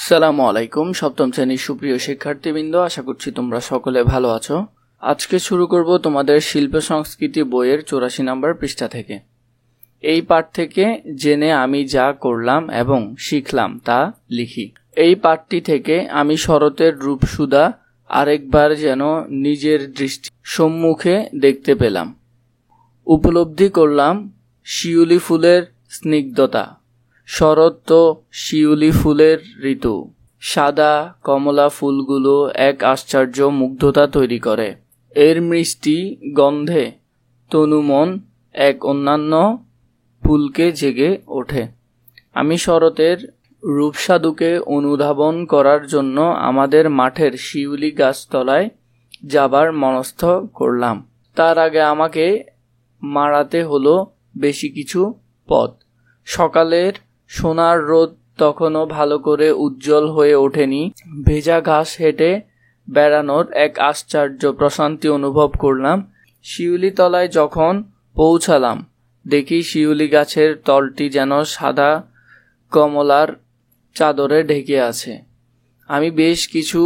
সালামু আলাইকুম। সপ্তম শ্রেণীর সুপ্রিয় শিক্ষার্থীবৃন্দ, আশা করছি তোমরা সকলে ভালো আছো। আজকে শুরু করব তোমাদের শিল্প সংস্কৃতি বইয়ের 84 নম্বর পৃষ্ঠা থেকে। এই পাঠ থেকে জেনে আমি যা করলাম এবং শিখলাম তা লিখি। এই পাঠটি থেকে আমি শরতের রূপসুধা আরেকবার যেন নিজের দৃষ্টি সম্মুখে দেখতে পেলাম। উপলব্ধি করলাম শিউলি ফুলের স্নিগ্ধতা। শরৎ তো শিউলি ফুলের ঋতু। সাদা কমলা ফুলগুলো এক আশ্চর্য মুগ্ধতা তৈরি করে। এর মিষ্টি গন্ধে তনুমন এক অন্যান্য পুলকে জেগে ওঠে। আমি শরতের রূপসাধুকে অনুধাবন করার জন্য আমাদের মাঠের শিউলি গাছতলায় যাবার মনস্থ করলাম। তার আগে আমাকে মারাতে হলো বেশি কিছু পথ। সকালের সোনার রোদ তখনও ভালো করে উজ্জ্বল হয়ে ওঠেনি। ভেজা ঘাস হেঁটে বেড়ানোর এক আশ্চর্য প্রশান্তি অনুভব করলাম। শিউলি তলায় যখন পৌঁছালাম, দেখি শিউলি গাছের তলটি যেন সাদা কমলার চাদরে ঢেকে আছে। আমি বেশ কিছু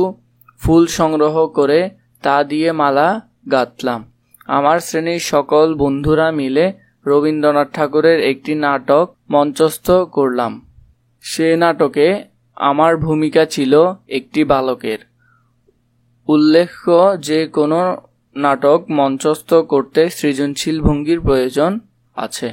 ফুল সংগ্রহ করে তা দিয়ে মালা গাঁথলাম। আমার শ্রেণীর সকল বন্ধুরা মিলে রবীন্দ্রনাথ ঠাকুরের একটি নাটক মঞ্চস্থ করলাম। সে নাটকে আমার ভূমিকা ছিল একটি বালকের। উল্লেখ্য যে কোনো নাটক মঞ্চস্থ করতে সৃজনশীল ভঙ্গির প্রয়োজন আছে।